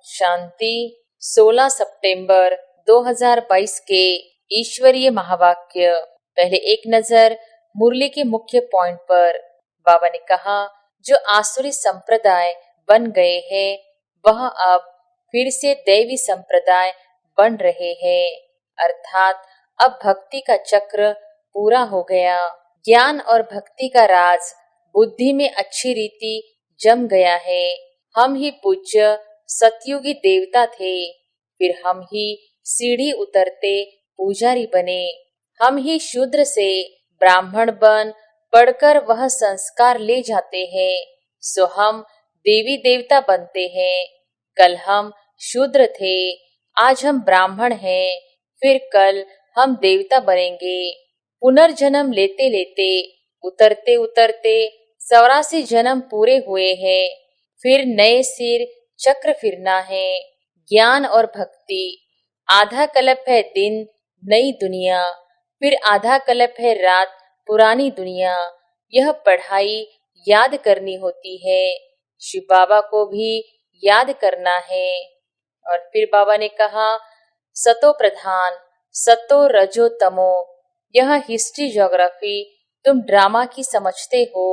शांति 16 सितंबर 2022 के ईश्वरीय महावाक्य। पहले एक नजर मुरली के मुख्य पॉइंट पर। बाबा ने कहा, जो आसुरी संप्रदाय बन गए हैं वह अब फिर से दैवी संप्रदाय बन रहे हैं, अर्थात अब भक्ति का चक्र पूरा हो गया। ज्ञान और भक्ति का राज बुद्धि में अच्छी रीति जम गया है। हम ही पूज्य सतयुगी देवता थे, फिर हम ही सीढ़ी उतरते पुजारी बने। हम ही शूद्र से ब्राह्मण बन पढ़कर वह संस्कार ले जाते हैं, सो हम देवी देवता बनते हैं। कल हम शूद्र थे, आज हम ब्राह्मण हैं, फिर कल हम देवता बनेंगे। पुनर्जन्म लेते लेते उतरते उतरते 84 जन्म पूरे हुए हैं, फिर नए सिर चक्र फिरना है। ज्ञान और भक्ति। आधा कल्प है दिन नई दुनिया, फिर आधा कल्प है रात पुरानी दुनिया। यह पढ़ाई याद करनी होती है, शिव बाबा को भी याद करना है। और फिर बाबा ने कहा, सतो प्रधान सतो रजो तमो। यह हिस्ट्री ज्योग्राफी तुम ड्रामा की समझते हो,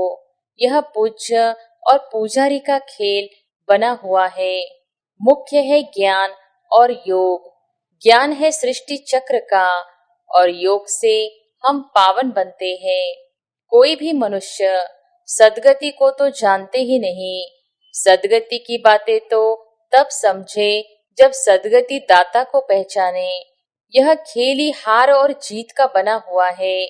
यह पूज्य और पुजारी का खेल बना हुआ है। मुख्य है ज्ञान और योग। ज्ञान है सृष्टि चक्र का और योग से हम पावन बनते हैं। कोई भी मनुष्य सद्गति को तो जानते ही नहीं। सद्गति की बातें तो तब समझे जब सद्गति दाता को पहचाने। यह खेल ही हार और जीत का बना हुआ है।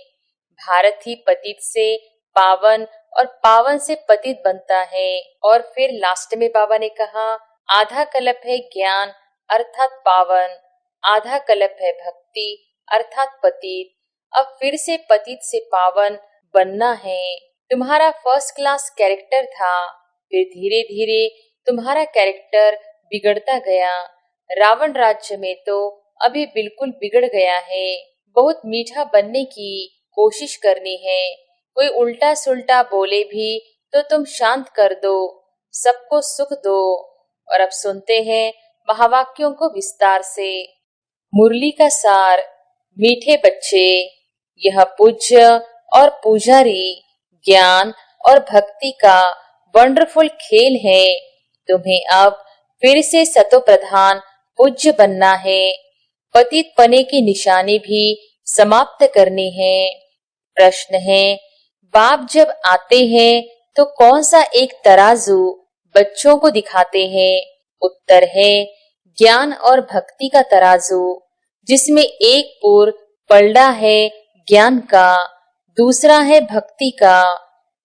भारत ही पतित से पावन और पावन से पतित बनता है। और फिर लास्ट में बाबा ने कहा, आधा कल्प है ज्ञान अर्थात पावन, आधा कल्प है भक्ति अर्थात पतित। अब फिर से पतित से पावन बनना है। तुम्हारा फर्स्ट क्लास कैरेक्टर था, फिर धीरे धीरे तुम्हारा कैरेक्टर बिगड़ता गया। रावण राज्य में तो अभी बिल्कुल बिगड़ गया है। बहुत मीठा बनने की कोशिश करनी है। कोई उल्टा सुल्टा बोले भी तो तुम शांत कर दो, सबको सुख दो। और अब सुनते हैं महावाक्यों को विस्तार से। मुरली का सार। मीठे बच्चे, यह पूज्य और पुजारी ज्ञान और भक्ति का वंडरफुल खेल है। तुम्हें अब फिर से सतो प्रधान पूज्य बनना है। पतित पने की निशानी भी समाप्त करनी है। प्रश्न है, बाप जब आते हैं तो कौन सा एक तराजू बच्चों को दिखाते हैं? उत्तर है, ज्ञान और भक्ति का तराजू, जिसमें एक पूर पलड़ा है ज्ञान का, दूसरा है भक्ति का।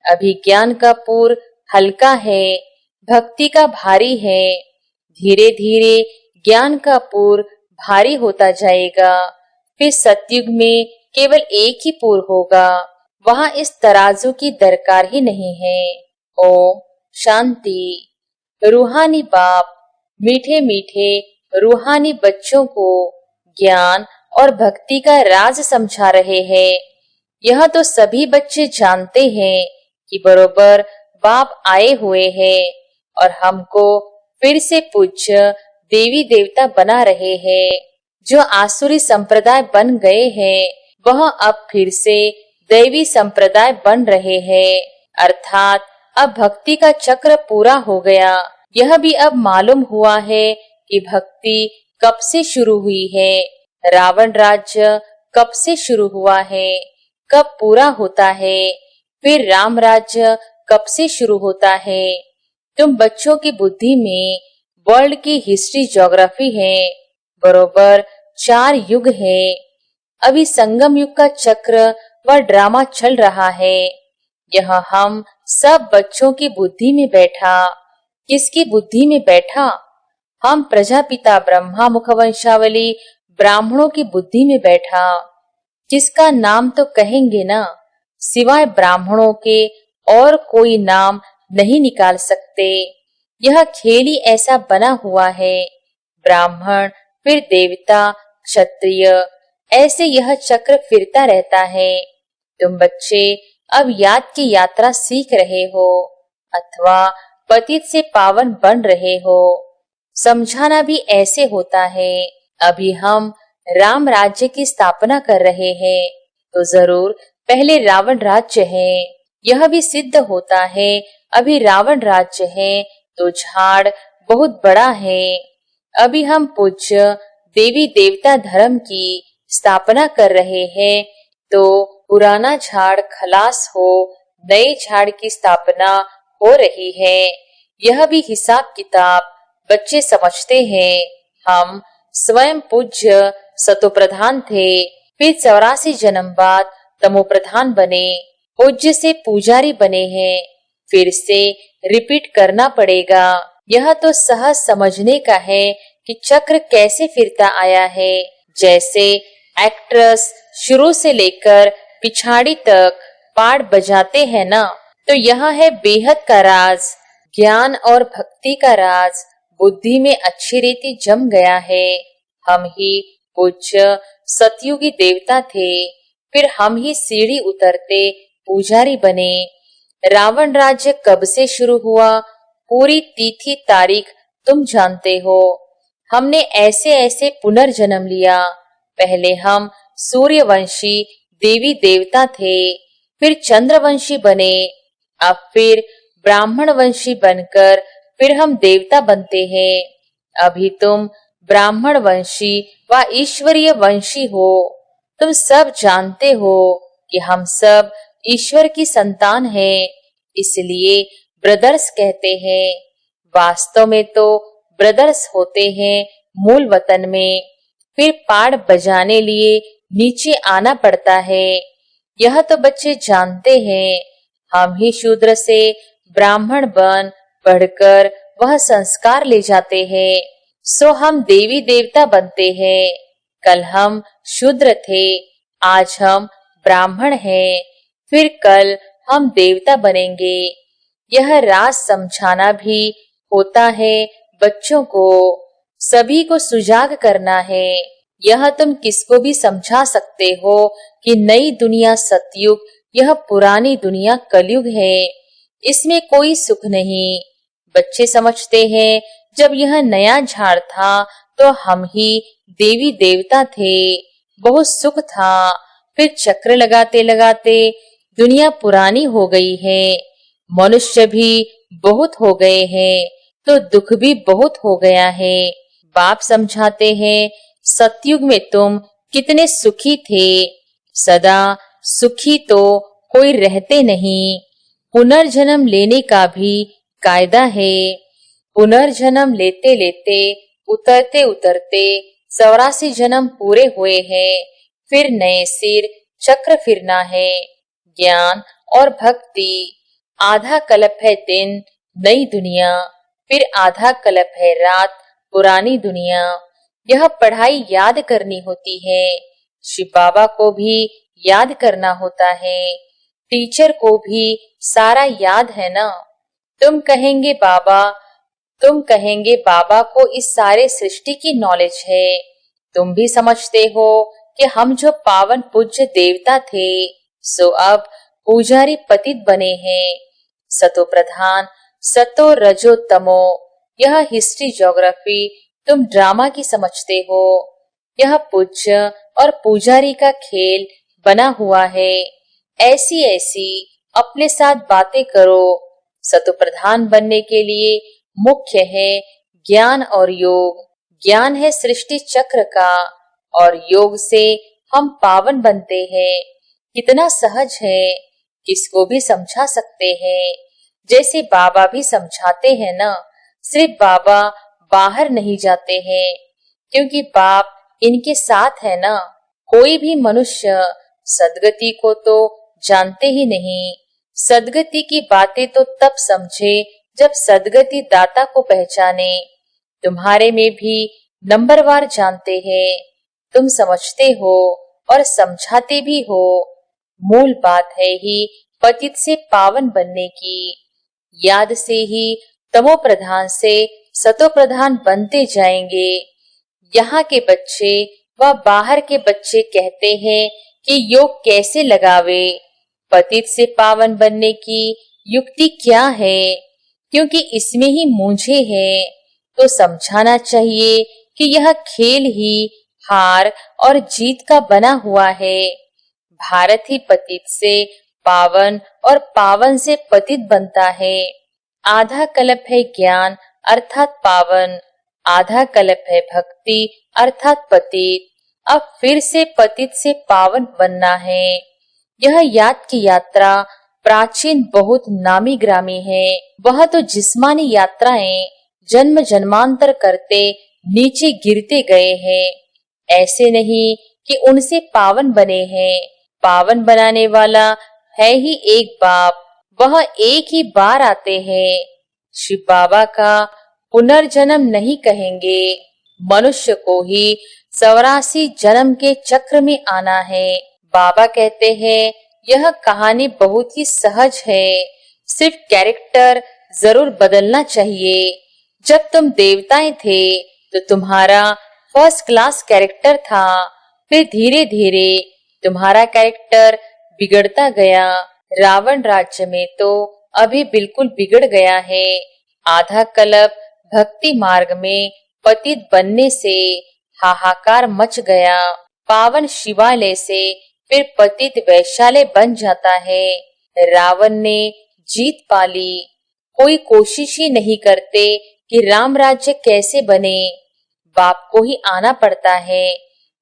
अभी ज्ञान का पूर हल्का है, भक्ति का भारी है। धीरे धीरे ज्ञान का पूर भारी होता जाएगा, फिर सतयुग में केवल एक ही पूर होगा। वहाँ इस तराजू की दरकार ही नहीं है। ओम शांति। रूहानी बाप मीठे मीठे रूहानी बच्चों को ज्ञान और भक्ति का राज समझा रहे हैं। यह तो सभी बच्चे जानते हैं कि बरोबर बाप आए हुए हैं और हमको फिर से पूज्य देवी देवता बना रहे हैं। जो आसुरी संप्रदाय बन गए हैं वह अब फिर से दैवी संप्रदाय बन रहे हैं, अर्थात अब भक्ति का चक्र पूरा हो गया। यह भी अब मालूम हुआ है कि भक्ति कब से शुरू हुई है, रावण राज्य कब से शुरू हुआ है, कब पूरा होता है, फिर राम राज्य कब से शुरू होता है। तुम बच्चों की बुद्धि में वर्ल्ड की हिस्ट्री ज्योग्राफी है, बरोबर 4 युग है। अभी संगम युग का चक्र व ड्रामा चल रहा है। यह हम सब बच्चों की बुद्धि में बैठा। किसकी बुद्धि में बैठा? हम प्रजापिता ब्रह्मा मुखवंशावली ब्राह्मणों की बुद्धि में बैठा। किसका नाम तो कहेंगे ना, सिवाय ब्राह्मणों के और कोई नाम नहीं निकाल सकते। यह खेल ही ऐसा बना हुआ है। ब्राह्मण, फिर देवता, क्षत्रिय, ऐसे यह चक्र फिरता रहता है। तुम बच्चे अब याद की यात्रा सीख रहे हो अथवा पतित से पावन बन रहे हो। समझाना भी ऐसे होता है। अभी हम राम राज्य की स्थापना कर रहे हैं, तो जरूर पहले रावण राज्य है। यह भी सिद्ध होता है अभी रावण राज्य है तो झाड़ बहुत बड़ा है। अभी हम पूज्य देवी देवता धर्म की स्थापना कर रहे हैं, तो पुराना झाड़ खलास हो नए झाड़ की स्थापना हो रही है। यह भी हिसाब किताब बच्चे समझते हैं। हम स्वयं पूज्य सतो प्रधान थे, फिर 84 जन्म बाद तमो प्रधान बने, पूज्य से पुजारी बने हैं। फिर से रिपीट करना पड़ेगा। यह तो सहज समझने का है कि चक्र कैसे फिरता आया है। जैसे एक्ट्रेस शुरू से लेकर पिछाड़ी तक पार्ट बजाते हैं ना, तो यह है बेहद का राज, ज्ञान और भक्ति का राज। बुद्धि में अच्छी रीति जम गया है। हम ही पूज्य सतयुगी देवता थे, फिर हम ही सीढ़ी उतरते पुजारी बने। रावण राज्य कब से शुरू हुआ, पूरी तिथि तारीख तुम जानते हो। हमने ऐसे ऐसे पुनर्जन्म लिया। पहले हम सूर्यवंशी देवी देवता थे, फिर चंद्रवंशी बने, अब फिर ब्राह्मण वंशी बनकर फिर हम देवता बनते हैं। अभी तुम ब्राह्मण वंशी व ईश्वरीय वंशी हो। तुम सब जानते हो कि हम सब ईश्वर की संतान हैं, इसलिए ब्रदर्स कहते हैं। वास्तव में तो ब्रदर्स होते हैं मूल वतन में, फिर पाड़ बजाने लिए नीचे आना पड़ता है। यह तो बच्चे जानते हैं। हम ही शूद्र से ब्राह्मण बन पढ़कर वह संस्कार ले जाते हैं, सो हम देवी देवता बनते हैं। कल हम शूद्र थे, आज हम ब्राह्मण हैं, फिर कल हम देवता बनेंगे। यह राज समझाना भी होता है बच्चों को, सभी को सुजाग करना है। यह तुम किसको भी समझा सकते हो कि नई दुनिया सतयुग, यह पुरानी दुनिया कलयुग है, इसमें कोई सुख नहीं। बच्चे समझते हैं जब यह नया झाड़ था तो हम ही देवी देवता थे, बहुत सुख था। फिर चक्र लगाते लगाते दुनिया पुरानी हो गई है, मनुष्य भी बहुत हो गए हैं, तो दुख भी बहुत हो गया है। बाप समझाते हैं सतयुग में तुम कितने सुखी थे, सदा सुखी तो कोई रहते नहीं। पुनर्जन्म लेने का भी कायदा है। पुनर्जन्म लेते लेते उतरते उतरते 84 जन्म पूरे हुए हैं, फिर नए सिर चक्र फिरना है। ज्ञान और भक्ति, आधा कल्प है दिन नई दुनिया, फिर आधा कल्प है रात पुरानी दुनिया। यह पढ़ाई याद करनी होती है। शिव बाबा को भी याद करना होता है, टीचर को भी सारा याद है ना। तुम कहेंगे बाबा को इस सारे सृष्टि की नॉलेज है। तुम भी समझते हो कि हम जो पावन पूज्य देवता थे, सो अब पुजारी पतित बने हैं। सतो प्रधान, सतो रजो तमो, यह हिस्ट्री ज्योग्राफी तुम ड्रामा की समझते हो। यह पूज्य और पुजारी का खेल बना हुआ है। ऐसी ऐसी अपने साथ बातें करो। सतो प्रधान बनने के लिए मुख्य है ज्ञान और योग। ज्ञान है सृष्टि चक्र का, और योग से हम पावन बनते हैं। कितना सहज है, किसको भी समझा सकते हैं। जैसे बाबा भी समझाते हैं ना, सिर्फ बाबा बाहर नहीं जाते हैं, क्योंकि बाप इनके साथ है ना। कोई भी मनुष्य सदगति को तो जानते ही नहीं। सदगति की बातें तो तब समझे जब सदगति दाता को पहचाने। तुम्हारे में भी नंबरवार जानते हैं, तुम समझते हो और समझाते भी हो। मूल बात है ही पतित से पावन बनने की। याद से ही तमो प्रधान से सतो प्रधान बनते जाएंगे। यहाँ के बच्चे व बाहर के बच्चे कहते हैं कि योग कैसे लगावे, पतित से पावन बनने की युक्ति क्या है, क्योंकि इसमें ही मूंझे हैं। तो समझाना चाहिए कि यह खेल ही हार और जीत का बना हुआ है। भारत ही पतित से पावन और पावन से पतित बनता है। आधा कल्प है ज्ञान अर्थात पावन, आधा कल्प है भक्ति अर्थात पतित। अब फिर से पतित से पावन बनना है। यह याद की यात्रा प्राचीन बहुत नामी ग्रामी है। वह तो जिस्मानी यात्राएं जन्म जन्मांतर करते नीचे गिरते गए हैं। ऐसे नहीं कि उनसे पावन बने हैं। पावन बनाने वाला है ही एक बाप, वह एक ही बार आते हैं। शिव बाबा का पुनर्जन्म नहीं कहेंगे, मनुष्य को ही 84 जन्म के चक्र में आना है। बाबा कहते हैं यह कहानी बहुत ही सहज है, सिर्फ कैरेक्टर जरूर बदलना चाहिए। जब तुम देवताएं थे तो तुम्हारा फर्स्ट क्लास कैरेक्टर था, फिर धीरे धीरे तुम्हारा कैरेक्टर बिगड़ता गया। रावण राज्य में तो अभी बिल्कुल बिगड़ गया है। आधा कल्प भक्ति मार्ग में पतित बनने से हाहाकार मच गया। पावन शिवालय से फिर पतित वैश्यालय बन जाता है। रावण ने जीत पाली। कोई कोशिश ही नहीं करते कि राम राज्य कैसे बने, बाप को ही आना पड़ता है।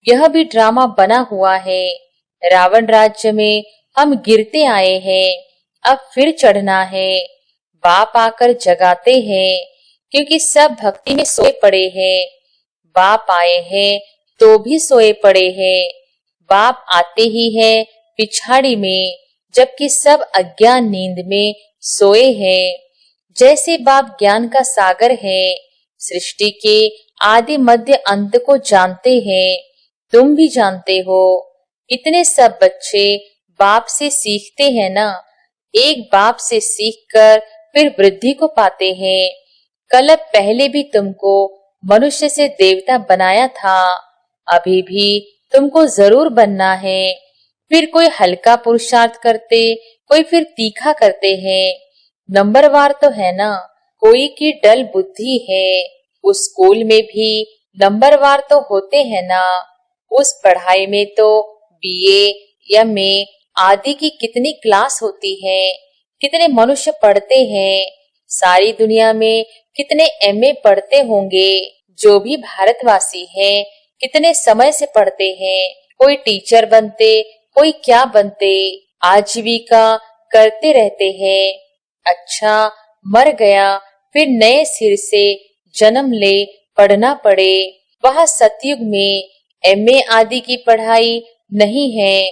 यह भी ड्रामा बना हुआ है। रावण राज्य में हम गिरते आए हैं, अब फिर चढ़ना है। बाप आकर जगाते हैं क्योंकि सब भक्ति में सोए पड़े हैं। बाप आए हैं तो भी सोए पड़े हैं। बाप आते ही हैं पिछाड़ी में, जबकि सब अज्ञान नींद में सोए हैं। जैसे बाप ज्ञान का सागर है, सृष्टि के आदि मध्य अंत को जानते हैं। तुम भी जानते हो। इतने सब बच्चे बाप से सीखते हैं ना। एक बाप से सीखकर फिर वृद्धि को पाते हैं। कल्प पहले भी तुमको मनुष्य से देवता बनाया था, अभी भी तुमको जरूर बनना है। फिर कोई हल्का पुरुषार्थ करते, कोई फिर तीखा करते हैं। नंबरवार तो है ना। कोई की डल बुद्धि है। उस स्कूल में भी नंबरवार तो होते हैं ना। उस पढ़ाई में तो बीए, एमए आदि की कितनी क्लास होती है, कितने मनुष्य पढ़ते हैं। सारी दुनिया में कितने एमए पढ़ते होंगे। जो भी भारतवासी है कितने समय से पढ़ते हैं। कोई टीचर बनते, कोई क्या बनते, आजीविका करते रहते हैं। अच्छा, मर गया फिर नए सिर से जन्म ले पढ़ना पड़े। वह सतयुग में एमए आदि की पढ़ाई नहीं है।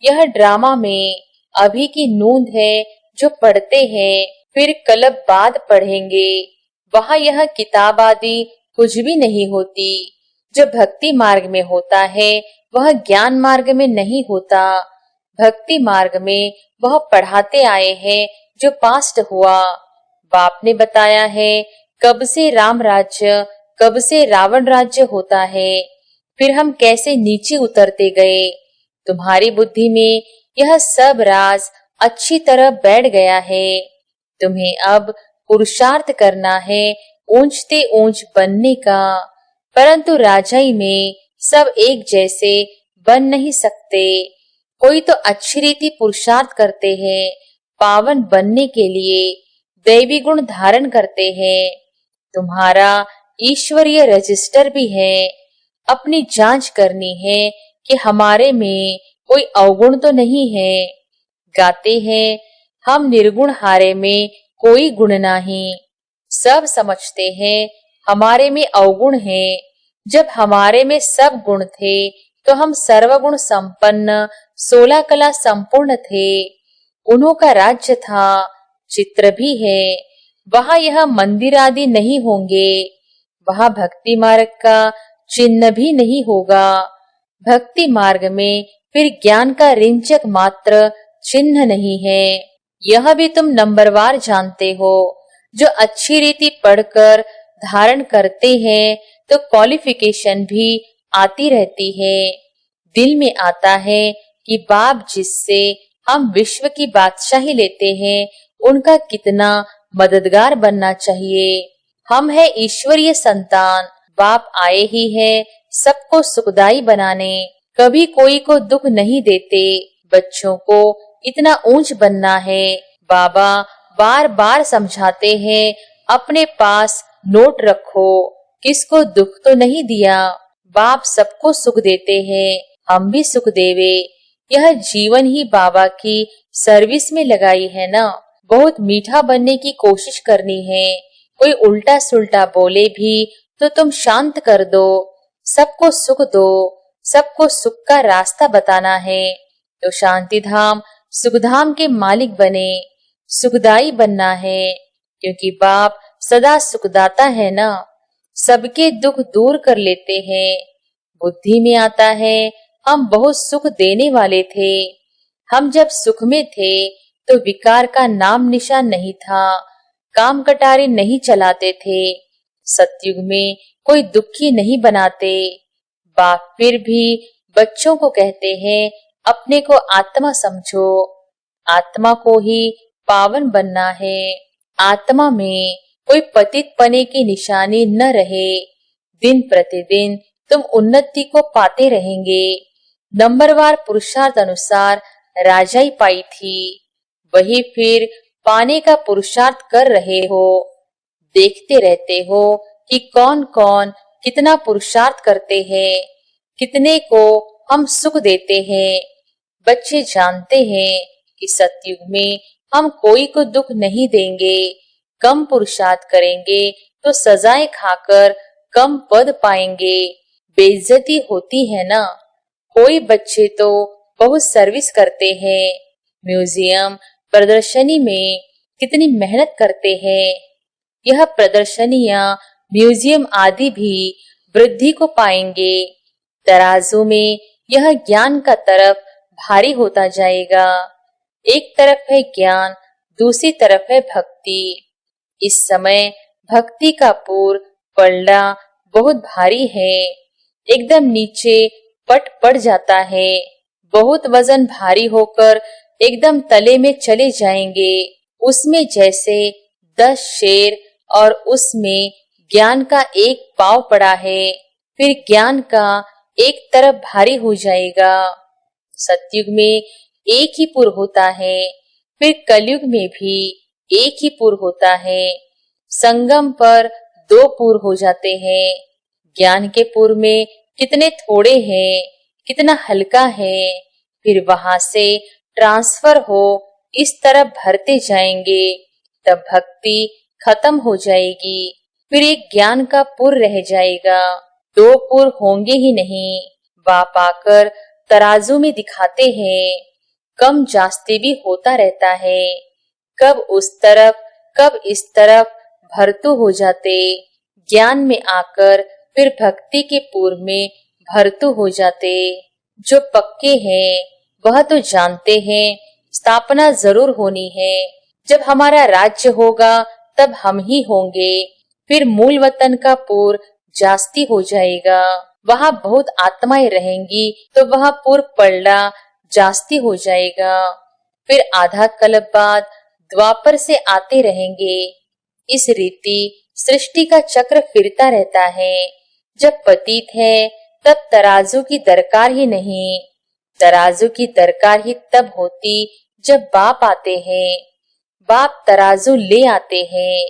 यह ड्रामा में अभी की नूंद है जो पढ़ते हैं, फिर कल्प बाद पढ़ेंगे। वहाँ यह किताब आदि कुछ भी नहीं होती। जो भक्ति मार्ग में होता है वह ज्ञान मार्ग में नहीं होता। भक्ति मार्ग में वह पढ़ाते आए हैं जो पास्ट हुआ। बाप ने बताया है कब से राम राज्य, कब से रावण राज्य होता है, फिर हम कैसे नीचे उतरते गए। तुम्हारी बुद्धि में यह सब राज अच्छी तरह बैठ गया है। तुम्हें अब पुरुषार्थ करना है ऊंचते ऊंच बनने का, परंतु राजाई में सब एक जैसे बन नहीं सकते। कोई तो अच्छी रीति पुरुषार्थ करते हैं, पावन बनने के लिए दैवी गुण धारण करते हैं। तुम्हारा ईश्वरीय रजिस्टर भी है। अपनी जांच करनी है कि हमारे में कोई अवगुण तो नहीं है। गाते हैं हम निर्गुण हारे में कोई गुण नहीं। सब समझते हैं हमारे में अवगुण है। जब हमारे में सब गुण थे तो हम सर्वगुण संपन्न 16 कला संपूर्ण थे। उन्हों का राज्य था, चित्र भी है। वहाँ यह मंदिर आदि नहीं होंगे। वहाँ भक्ति मार्ग का चिन्ह भी नहीं होगा। भक्ति मार्ग में फिर ज्ञान का रिंचक मात्र चिन्ह नहीं है। यह भी तुम नंबरवार जानते हो। जो अच्छी रीति पढ़कर धारण करते हैं तो क्वालिफिकेशन भी आती रहती है। दिल में आता है कि बाप जिससे हम विश्व की बादशाही लेते हैं उनका कितना मददगार बनना चाहिए। हम है ईश्वरीय संतान। बाप आए ही हैं सबको सुखदाई बनाने, कभी कोई को दुख नहीं देते। बच्चों को इतना ऊंच बनना है। बाबा बार बार समझाते हैं, अपने पास नोट रखो, किसको दुख तो नहीं दिया। बाप सबको सुख देते हैं, हम भी सुख देवे। यह जीवन ही बाबा की सर्विस में लगाई है ना। बहुत मीठा बनने की कोशिश करनी है। कोई उल्टा सुल्टा बोले भी तो तुम शांत कर दो। सबको सुख दो, सबको सुख का रास्ता बताना है। तो शांति धाम सुखधाम के मालिक बने, सुखदाई बनना है। क्योंकि बाप सदा सुखदाता है ना, सबके दुख दूर कर लेते हैं। बुद्धि में आता है हम बहुत सुख देने वाले थे। हम जब सुख में थे तो विकार का नाम निशान नहीं था, काम कटारे नहीं चलाते थे। सतयुग में कोई दुखी नहीं बनाते। बाप फिर भी बच्चों को कहते हैं, अपने को आत्मा समझो, आत्मा को ही पावन बनना है। आत्मा में कोई पतित पने की निशानी न रहे। दिन प्रतिदिन तुम उन्नति को पाते रहेंगे। नंबरवार पुरुषार्थ अनुसार राजाई पाई थी, वही फिर पाने का पुरुषार्थ कर रहे हो। देखते रहते हो कि कौन कौन कितना पुरुषार्थ करते हैं, कितने को हम सुख देते हैं। बच्चे जानते हैं कि सतयुग में हम कोई को दुख नहीं देंगे। कम पुरुषार्थ करेंगे तो सजाएं खाकर कम पद पाएंगे, बेइज्जती होती है ना। कोई बच्चे तो बहुत सर्विस करते हैं, म्यूजियम प्रदर्शनी में कितनी मेहनत करते हैं। यह प्रदर्शनियां म्यूजियम आदि भी वृद्धि को पाएंगे। तराजू में यह ज्ञान का तरफ भारी होता जाएगा। एक तरफ है ज्ञान, दूसरी तरफ है भक्ति। इस समय भक्ति का पूर पलड़ा बहुत भारी है, एकदम नीचे पट पड़ जाता है। बहुत वजन भारी होकर एकदम तले में चले जाएंगे। उसमें जैसे 10 शेर और उसमें ज्ञान का एक पाव पड़ा है, फिर ज्ञान का एक तरफ भारी हो जाएगा। सतयुग में एक ही पुर होता है, फिर कलयुग में भी एक ही पुर होता है। संगम पर 2 पुर हो जाते हैं। ज्ञान के पुर में कितने थोड़े हैं, कितना हल्का है, फिर वहां से ट्रांसफर हो इस तरफ भरते जाएंगे, तब भक्ति खत्म हो जाएगी। फिर एक ज्ञान का पुर रह जाएगा, 2 पुर होंगे ही नहीं। बाप आकर तराजू में दिखाते हैं, कम जास्ती भी होता रहता है। कब उस तरफ कब इस तरफ भरतू हो जाते। ज्ञान में आकर फिर भक्ति के पूर्व में भरतू हो जाते। जो पक्के हैं वह तो जानते हैं स्थापना जरूर होनी है। जब हमारा राज्य होगा तब हम ही होंगे। फिर मूल वतन का पूर जास्ती हो जाएगा, वहाँ बहुत आत्माएं रहेंगी तो वह पूर पलड़ा जास्ती हो जाएगा। फिर आधा कल्प बाद द्वापर से आते रहेंगे। इस रीति सृष्टि का चक्र फिरता रहता है। जब पतित है तब तराजू की दरकार ही नहीं। तराजू की दरकार ही तब होती जब बाप आते हैं। बाप तराजू ले आते हैं।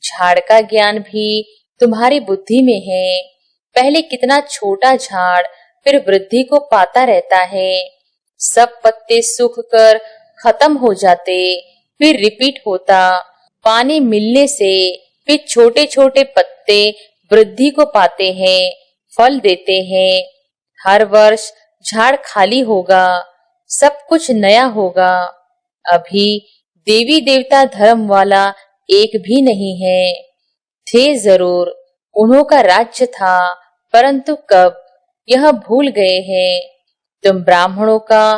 झाड़ का ज्ञान भी तुम्हारी बुद्धि में है। पहले कितना छोटा झाड़ फिर वृद्धि को पाता रहता है। सब पत्ते सूख कर खत्म हो जाते, फिर रिपीट होता। पानी मिलने से फिर छोटे छोटे पत्ते वृद्धि को पाते हैं, फल देते हैं। हर वर्ष झाड़ खाली होगा, सब कुछ नया होगा। अभी देवी देवता धर्म वाला एक भी नहीं है। थे जरूर, उन्हों का राज्य था, परंतु कब यह भूल गए हैं। तुम ब्राह्मणों का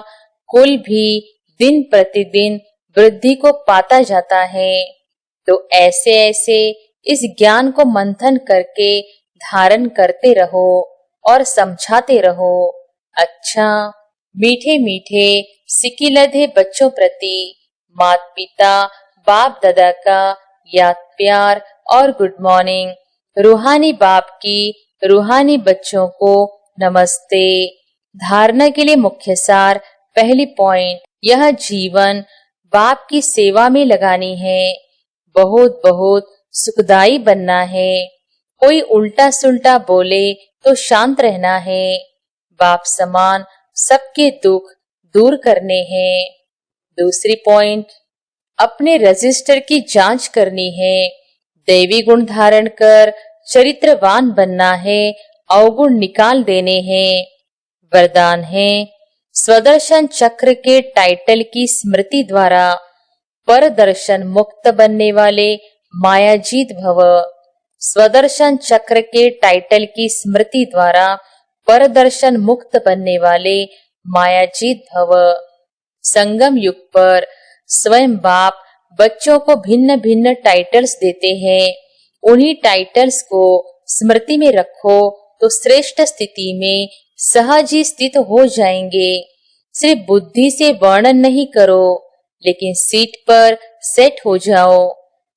कुल भी दिन प्रतिदिन वृद्धि को पाता जाता है। तो ऐसे ऐसे इस ज्ञान को मंथन करके धारण करते रहो और समझाते रहो। अच्छा, मीठे मीठे सिकिलधे बच्चों प्रति माता पिता बाप दादा का याद प्यार और गुड मॉर्निंग। रूहानी बाप की रूहानी बच्चों को नमस्ते। धारणा के लिए मुख्य सार। पहली पॉइंट, यह जीवन बाप की सेवा में लगानी है। बहुत बहुत सुखदाई बनना है। कोई उल्टा सुल्टा बोले तो शांत रहना है। बाप समान सबके दुख दूर करने हैं। दूसरी पॉइंट, अपने रजिस्टर की जांच करनी है। दैवी गुण धारण कर चरित्रवान बनना है। अवगुण निकाल देने हैं। वरदान है, स्वदर्शन चक्र के टाइटल की स्मृति द्वारा परदर्शन मुक्त बनने वाले मायाजीत भव। स्वदर्शन चक्र के टाइटल की स्मृति द्वारा परदर्शन मुक्त बनने वाले मायाजीत भव। संगम युग पर स्वयं बाप बच्चों को भिन्न भिन्न टाइटल्स देते हैं। उन्हीं टाइटल्स को स्मृति में रखो तो श्रेष्ठ स्थिति में सहज ही स्थित हो जाएंगे। सिर्फ बुद्धि से वर्णन नहीं करो, लेकिन सीट पर सेट हो जाओ।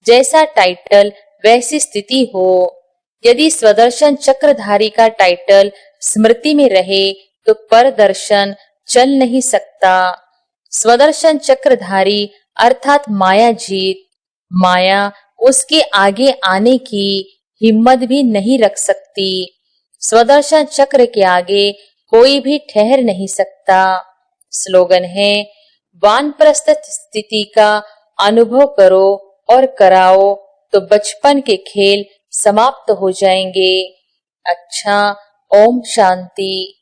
जैसा टाइटल वैसी स्थिति हो। यदि स्वदर्शन चक्रधारी का टाइटल स्मृति में रहे तो परदर्शन चल नहीं सकता। स्वदर्शन चक्रधारी अर्थात माया जीत, माया उसके आगे आने की हिम्मत भी नहीं रख सकती। स्वदर्शन चक्र के आगे कोई भी ठहर नहीं सकता। स्लोगन है, वानप्रस्थ स्थिति का अनुभव करो और कराओ तो बचपन के खेल समाप्त हो जाएंगे। अच्छा, ओम शांति।